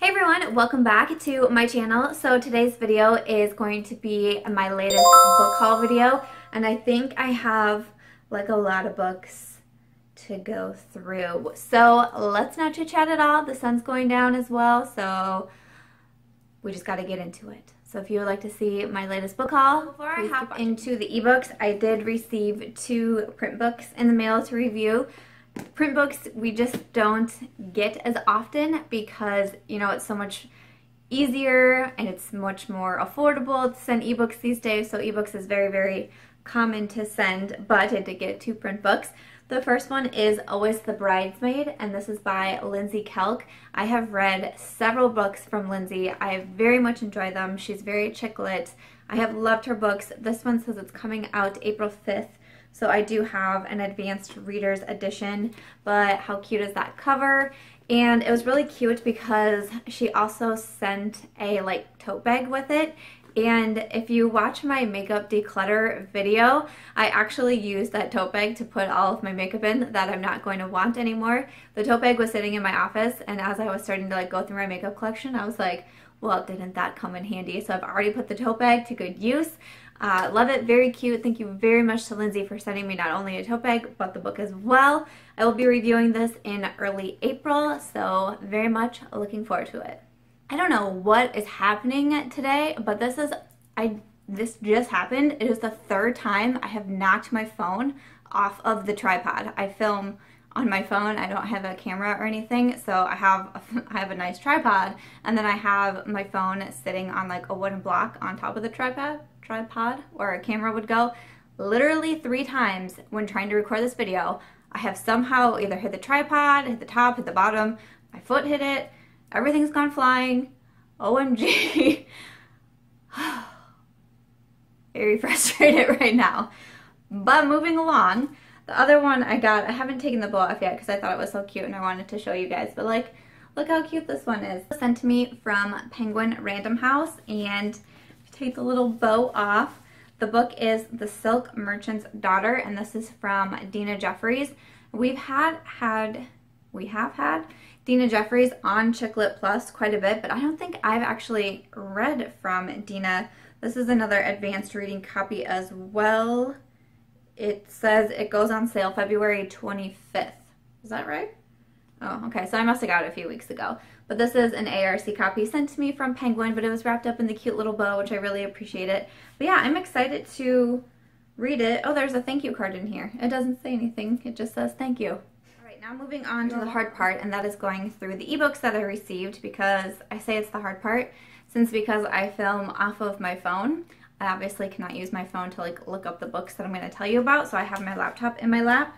Hey everyone, welcome back to my channel. So today's video is going to be my latest book haul video, and I think I have like a lot of books to go through. So let's not chit chat at all. The sun's going down as well, so we just got to get into it. So if you would like to see my latest book haul, before I hop into the ebooks, I did receive 2 print books in the mail to review. Print books we just don't get as often because, you know, it's so much easier and it's much more affordable to send ebooks these days. So ebooks is very, very common to send, but I did get 2 print books. The first one is Always the Bridesmaid, and this is by Lindsey Kelk. I have read several books from Lindsey. I very much enjoy them. She's very chick lit. I have loved her books. This one says it's coming out April 5th. So I do have an advanced reader's edition, but how cute is that cover? And it was really cute because she also sent a like tote bag with it. And if you watch my makeup declutter video, I actually used that tote bag to put all of my makeup in that I'm not going to want anymore. The tote bag was sitting in my office, and as I was starting to like go through my makeup collection, I was like, well, didn't that come in handy? So I've already put the tote bag to good use. Love it, very cute. Thank you very much to Lindsey for sending me not only a tote bag, but the book as well. I will be reviewing this in early April, so very much looking forward to it. I don't know what is happening today, but this just happened. It is the 3rd time I have knocked my phone off of the tripod. I film on my phone. I don't have a camera or anything, so I have a nice tripod, and then I have my phone sitting on like a wooden block on top of the tripod where a camera would go. Literally 3 times when trying to record this video, I have somehow either hit the tripod, hit the top, hit the bottom, my foot hit it, everything's gone flying. OMG. Very frustrated right now. But moving along, the other one I got, I haven't taken the bow off yet because I thought it was so cute and I wanted to show you guys, but like, look how cute this one is. Sent to me from Penguin Random House, and take the little bow off. The book is The Silk Merchant's Daughter, and this is from Dina Jeffries. We have had Dina Jeffries on Chick Lit Plus quite a bit, but I don't think I've actually read from Dina. This is another advanced reading copy as well. It says it goes on sale February 25th. Is that right? Oh, okay, so I must have got it a few weeks ago. But this is an ARC copy sent to me from Penguin, but it was wrapped up in the cute little bow, which I really appreciate it. But yeah, I'm excited to read it. Oh, there's a thank you card in here. It doesn't say anything. It just says thank you. All right, now moving on to the hard part, and that is going through the ebooks that I received, because I say it's the hard part because I film off of my phone. I obviously cannot use my phone to like look up the books that I'm going to tell you about, so I have my laptop in my lap.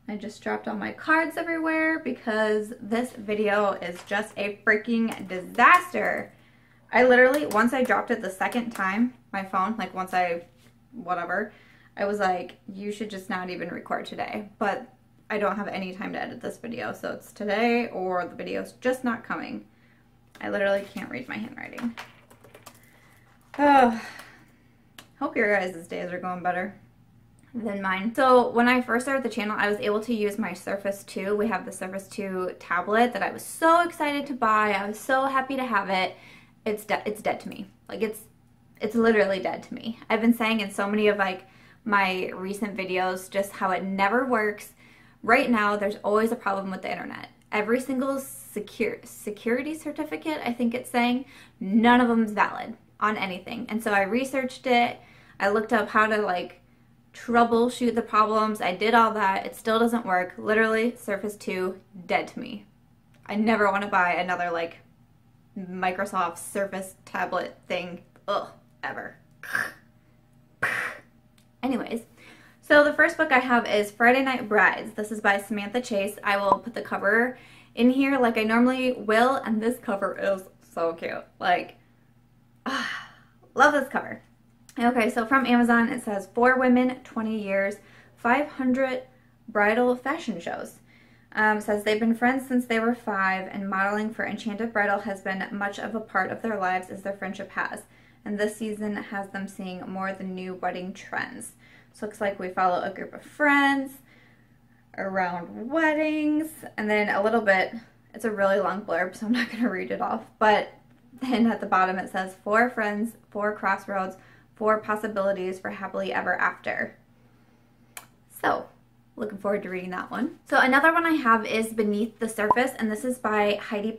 I just dropped all my cards everywhere because this video is just a freaking disaster. I literally, once I dropped it the 2nd time, my phone, like once I was like, you should just not even record today. But I don't have any time to edit this video, so it's today or the video's just not coming. I literally can't read my handwriting. Oh, hope your guys' days are going better than mine. So when I first started the channel, I was able to use my Surface 2. We have the Surface 2 tablet that I was so excited to buy. I was so happy to have it. It's dead to me. Like it's literally dead to me. I've been saying in so many of like my recent videos just how it never works. Right now, there's always a problem with the internet. Every single security certificate, I think it's saying, none of them is valid on anything. And so I researched it. I looked up how to like troubleshoot the problems. I did all that. It still doesn't work. Literally, Surface 2, dead to me. I never want to buy another like Microsoft Surface tablet thing. Ugh, ever. Anyways, so the first book I have is Friday Night Brides. This is by Samantha Chase. I will put the cover in here like I normally will, and this cover is so cute. Like, love this cover. Okay, so from Amazon, it says 4 women, 20 years, 500 bridal fashion shows. It says they've been friends since they were 5, and modeling for Enchanted Bridal has been much of a part of their lives as their friendship has. And this season has them seeing more of the new wedding trends. So it looks like we follow a group of friends around weddings, and then a little bit It's a really long blurb, so I'm not going to read it off. But then at the bottom it says, 4 friends, 4 crossroads, 4 possibilities for happily ever after. So, looking forward to reading that one. So another one I have is Beneath the Surface, and this is by Heidi.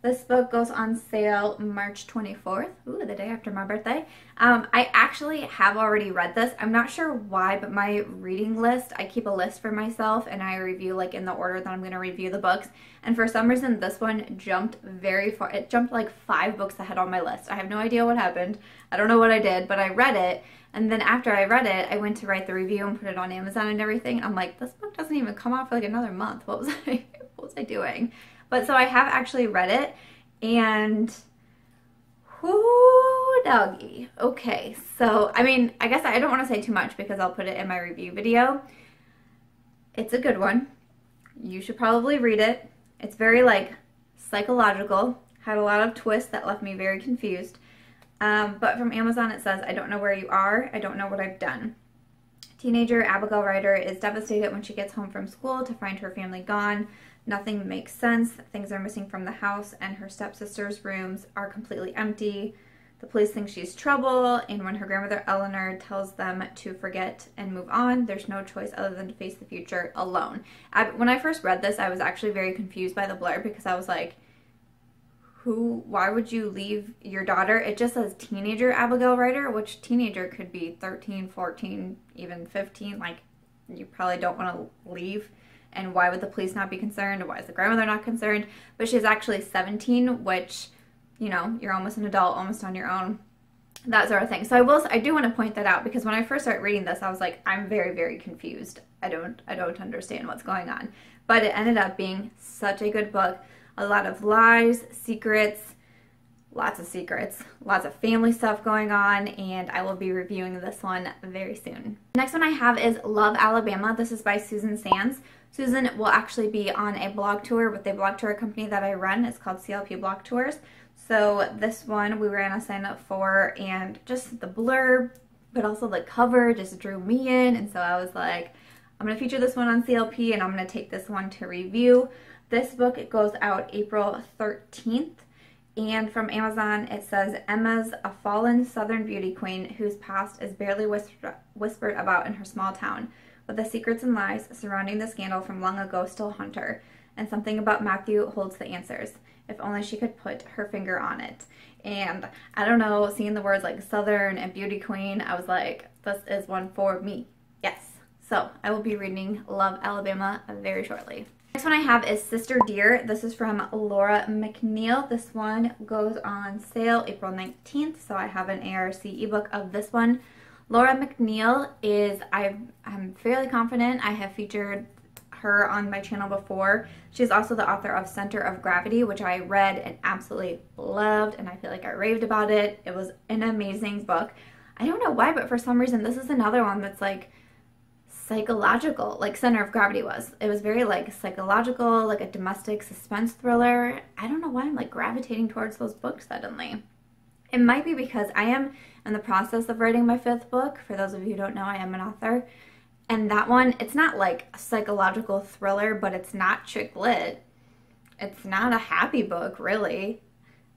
This book goes on sale March 24th, ooh, the day after my birthday. I actually have already read this. I'm not sure why, but my reading list, I keep a list for myself and I review like in the order that I'm going to review the books. And for some reason, this one jumped very far. It jumped like 5 books ahead on my list. I have no idea what happened. I don't know what I did, but I read it. And then after I read it, I went to write the review and put it on Amazon and everything. I'm like, this book doesn't even come out for like another month. What was I doing? But so I have actually read it, and whoo doggy. Okay, so I mean, I guess I don't want to say too much because I'll put it in my review video. It's a good one. You should probably read it. It's very like psychological, had a lot of twists that left me very confused. But from Amazon it says, I don't know where you are, I don't know what I've done. Teenager Abigail Ryder is devastated when she gets home from school to find her family gone. Nothing makes sense, things are missing from the house, and her stepsister's rooms are completely empty. The police think she's trouble, and when her grandmother Eleanor tells them to forget and move on, there's no choice other than to face the future alone. When I first read this, I was actually very confused by the blurb because I was like, why would you leave your daughter? It just says teenager Abigail Ryder, which teenager could be 13, 14, even 15. Like, you probably don't want to leave. And why would the police not be concerned? Why is the grandmother not concerned? But she's actually 17, which, you know, you're almost an adult, almost on your own, that sort of thing. So I do want to point that out because when I first started reading this, I was like, I'm very, very confused. I don't understand what's going on. But it ended up being such a good book. A lot of lies, secrets, lots of family stuff going on, and I will be reviewing this one very soon. The next one I have is Love, Alabama. This is by Susan Sands. Susan will actually be on a blog tour with a blog tour company that I run. It's called CLP Blog Tours. So this one we ran a sign up for, and just the blurb, but also the cover just drew me in, and so I was like, I'm going to feature this one on CLP and I'm going to take this one to review. This book, it goes out April 13th. And from Amazon, it says, Emma's a fallen Southern beauty queen whose past is barely whispered about in her small town. But the secrets and lies surrounding the scandal from long ago still haunt her. And something about Matthew holds the answers. If only she could put her finger on it. And I don't know, seeing the words like Southern and beauty queen, I was like, this is one for me. Yes. So I will be reading Love, Alabama very shortly. Next one I have is Sister Dear. This is from Laura McNeill. This one goes on sale April 19th, so I have an ARC ebook of this one. Laura McNeill is, I'm fairly confident I have featured her on my channel before. She's also the author of Center of Gravity, which I read and absolutely loved, and I feel like I raved about it. It was an amazing book. I don't know why, but for some reason this is another one that's like psychological, like Center of Gravity was. It was very like psychological, like a domestic suspense thriller. I don't know why I'm like gravitating towards those books suddenly. It might be because I am in the process of writing my 5th book. For those of you who don't know, I am an author. And that one, it's not like a psychological thriller, but it's not chick lit. It's not a happy book, really.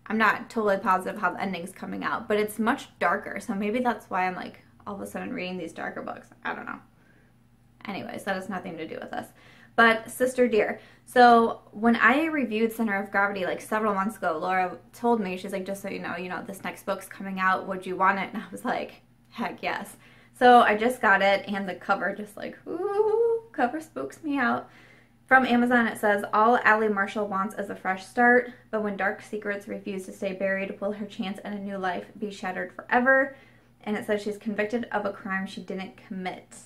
I'm not totally positive how the ending's coming out, but it's much darker. So maybe that's why I'm like all of a sudden reading these darker books. I don't know. Anyways, that has nothing to do with this. But Sister Dear. So when I reviewed Center of Gravity like several months ago, Laura told me, she's like, just so you know, this next book's coming out. Would you want it? And I was like, heck yes. So I just got it, and the cover just like, ooh, cover spooks me out. From Amazon, it says, all Allie Marshall wants is a fresh start, but when dark secrets refuse to stay buried, will her chance at a new life be shattered forever? And it says she's convicted of a crime she didn't commit,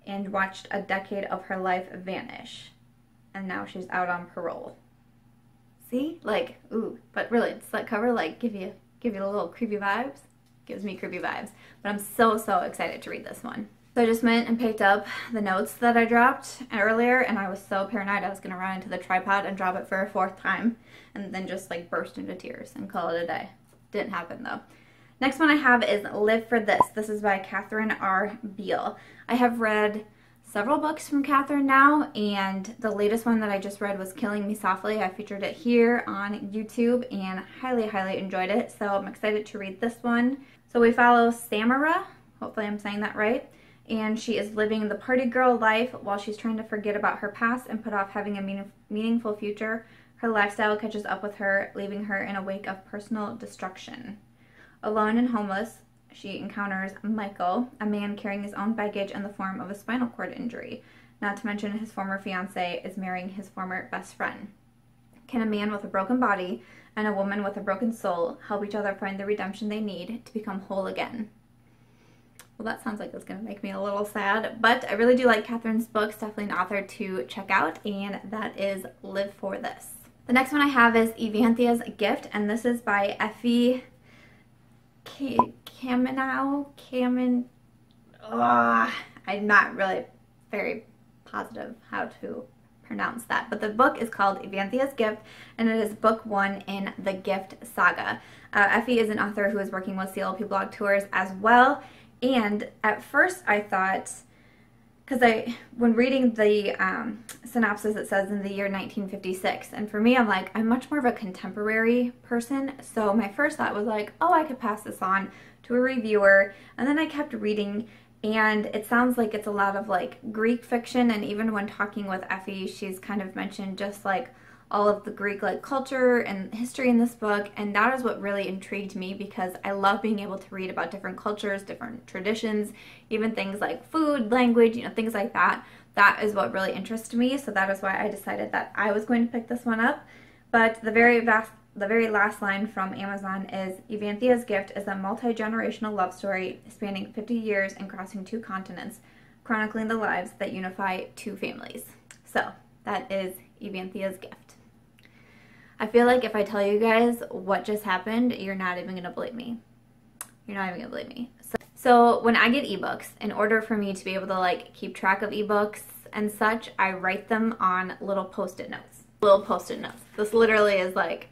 and watched a decade of her life vanish, and now she's out on parole. See? Like, ooh, but really, does that cover like give you a little creepy vibes? Gives me creepy vibes. But I'm so excited to read this one. So I just went and picked up the notes that I dropped earlier, and I was so paranoid I was gonna run into the tripod and drop it for a 4th time, and then just like burst into tears and call it a day. Didn't happen though. Next one I have is Live for This. This is by Kathryn R. Biel. I have read several books from Kathryn now, and the latest one that I just read was Killing Me Softly. I featured it here on YouTube and highly enjoyed it, so I'm excited to read this one. So we follow Samara, hopefully I'm saying that right, and she is living the party girl life while she's trying to forget about her past and put off having a meaningful future. Her lifestyle catches up with her, leaving her in a wake of personal destruction. Alone and homeless, she encounters Michael, a man carrying his own baggage in the form of a spinal cord injury. Not to mention his former fiancée is marrying his former best friend. Can a man with a broken body and a woman with a broken soul help each other find the redemption they need to become whole again? Well, that sounds like it's going to make me a little sad, but I really do like Kathryn's books. Definitely an author to check out, and that is Live For This. The next one I have is Evanthia's Gift, and this is by Effie. Kammenou, I'm not really very positive how to pronounce that, but the book is called Evanthia's Gift, and it is book 1 in the Gift saga. Effie is an author who is working with CLP Blog Tours as well, and at first I thought, because when reading the synopsis, it says in the year 1956, and for me, I'm like, I'm much more of a contemporary person, so my first thought was like, oh, I could pass this on to a reviewer, and then I kept reading, and it sounds like it's a lot of like Greek fiction, and even when talking with Effie, she's kind of mentioned just like all of the Greek like culture and history in this book, and that is what really intrigued me because I love being able to read about different cultures, different traditions, even things like food, language, you know, things like that. That is what really interests me, so that is why I decided that I was going to pick this one up. But the very last line from Amazon is, Evanthia's Gift is a multi-generational love story spanning 50 years and crossing 2 continents, chronicling the lives that unify 2 families. So that is Evanthia's Gift. I feel like if I tell you guys what just happened, you're not even going to believe me. You're not even going to believe me. So when I get ebooks, in order for me to be able to like keep track of ebooks and such, I write them on little post-it notes. This literally is like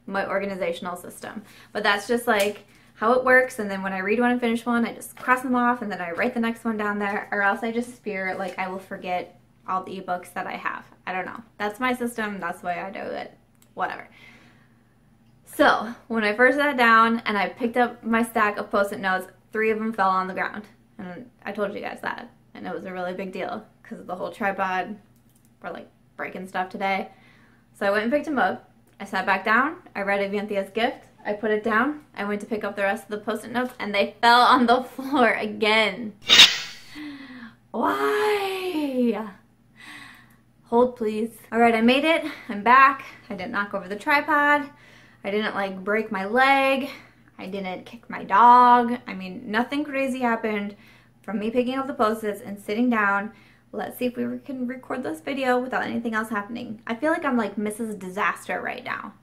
my organizational system. But that's just like how it works, and then when I read one and finish one, I just cross them off, and then I write the next one down there, or else I just fear like I will forget all the ebooks that I have. I don't know. That's my system. That's the way I do it. Whatever. So when I first sat down and I picked up my stack of post-it notes, 3 of them fell on the ground, and I told you guys that, and it was a really big deal because of the whole tripod. We're like breaking stuff today. So I went and picked them up. I sat back down. I read Evanthia's Gift. I put it down. I went to pick up the rest of the post-it notes, and they fell on the floor again. Why? Hold, please. All right, I made it. I'm back. I didn't knock over the tripod. I didn't like break my leg. I didn't kick my dog. I mean, nothing crazy happened from me picking up the post-its and sitting down. Let's see if we can record this video without anything else happening. I feel like I'm like Mrs. Disaster right now.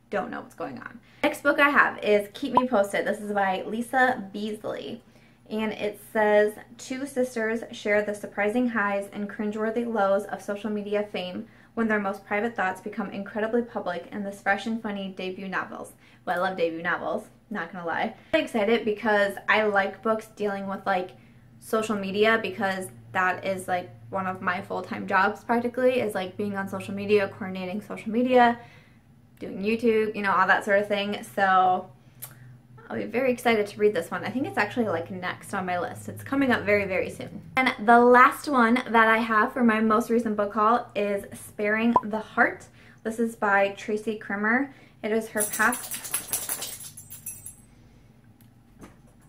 Don't know what's going on. Next book I have is Keep Me Posted. This is by Lisa Beazley. And it says, 2 sisters share the surprising highs and cringeworthy lows of social media fame when their most private thoughts become incredibly public in this fresh and funny debut novels. Well, I love debut novels, not gonna lie. I'm really excited because I like books dealing with like social media, because that is like one of my full-time jobs practically, is like being on social media, coordinating social media, doing YouTube, you know, all that sort of thing. So I'll be very excited to read this one. I think it's actually like next on my list. It's coming up very soon. And the last one that I have for my most recent book haul is Sparing the Heart. This is by Tracy Krimmer. It is her past...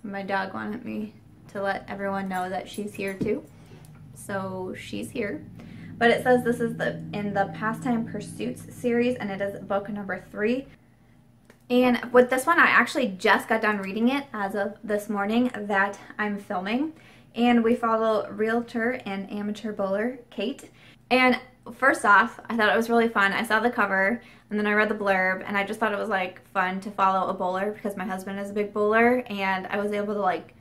My dog wanted me to let everyone know that she's here too. So she's here. But it says this is in the Pastime Pursuits series, and it is book number 3. And with this one, I actually just got done reading it as of this morning that I'm filming. And we follow realtor and amateur bowler Kate. And first off, I thought it was really fun. I saw the cover, and then I read the blurb, and I just thought it was like fun to follow a bowler because my husband is a big bowler, and I was able to like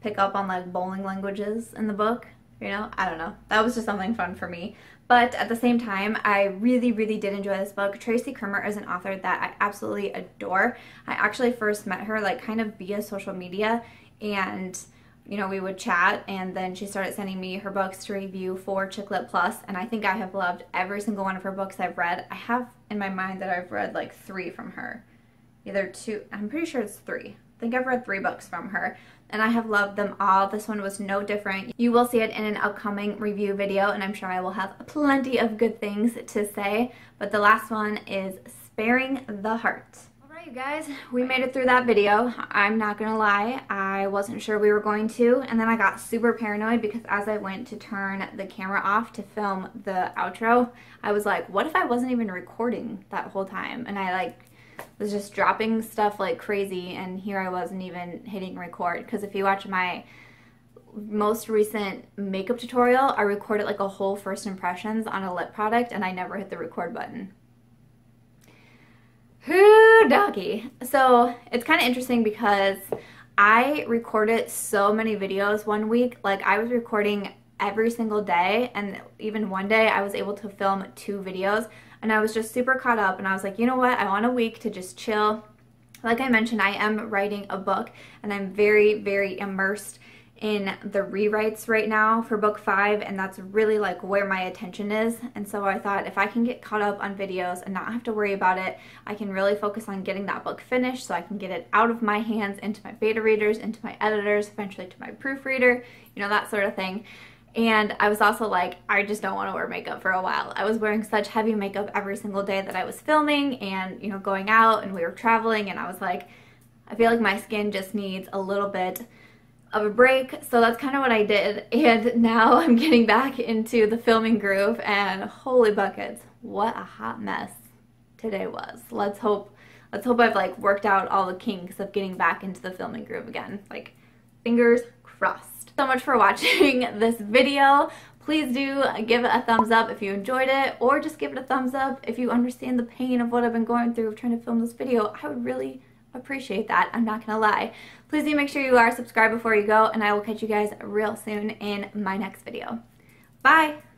pick up on like bowling languages in the book. You know, I don't know. That was just something fun for me. But at the same time, I really did enjoy this book. Tracy Krimmer is an author that I absolutely adore. I actually first met her like kind of via social media, and you know, we would chat, and then she started sending me her books to review for Chicklet Plus, and I think I have loved every single one of her books I've read. I have in my mind that I've read like 3 from her. Either 2, I'm pretty sure it's 3. I think I've read 3 books from her, and I have loved them all. This one was no different. You will see it in an upcoming review video, and I'm sure I will have plenty of good things to say, but the last one is Sparing the Heart. Alright you guys, we made it through that video. I'm not gonna lie, I wasn't sure we were going to, and then I got super paranoid because as I went to turn the camera off to film the outro, I was like, what if I wasn't even recording that whole time? And I like was just dropping stuff like crazy, and here I wasn't even hitting record, because if you watch my most recent makeup tutorial, I recorded like a whole first impressions on a lip product and I never hit the record button. Whoo doggy. So it's kind of interesting because I recorded so many videos one week. Like I was recording every single day, and even one day I was able to film 2 videos, and I was just super caught up, and I was like, you know what, I want a week to just chill. Like I mentioned, I am writing a book, and I'm very, very immersed in the rewrites right now for book 5, and that's really like where my attention is. And so I thought if I can get caught up on videos and not have to worry about it, I can really focus on getting that book finished so I can get it out of my hands into my beta readers, into my editors, eventually to my proofreader, you know, that sort of thing. And I was also like, I just don't want to wear makeup for a while. I was wearing such heavy makeup every single day that I was filming and, you know, going out, and we were traveling, and I was like, I feel like my skin just needs a little bit of a break. So that's kind of what I did, and now I'm getting back into the filming groove, and holy buckets, what a hot mess today was. Let's hope I've like worked out all the kinks of getting back into the filming groove again. Like, fingers crossed. So much for watching this video. Please do give it a thumbs up if you enjoyed it, or just give it a thumbs up if you understand the pain of what I've been going through of trying to film this video. I would really appreciate that, I'm not gonna lie. Please do make sure you are subscribed before you go, and I will catch you guys real soon in my next video. Bye!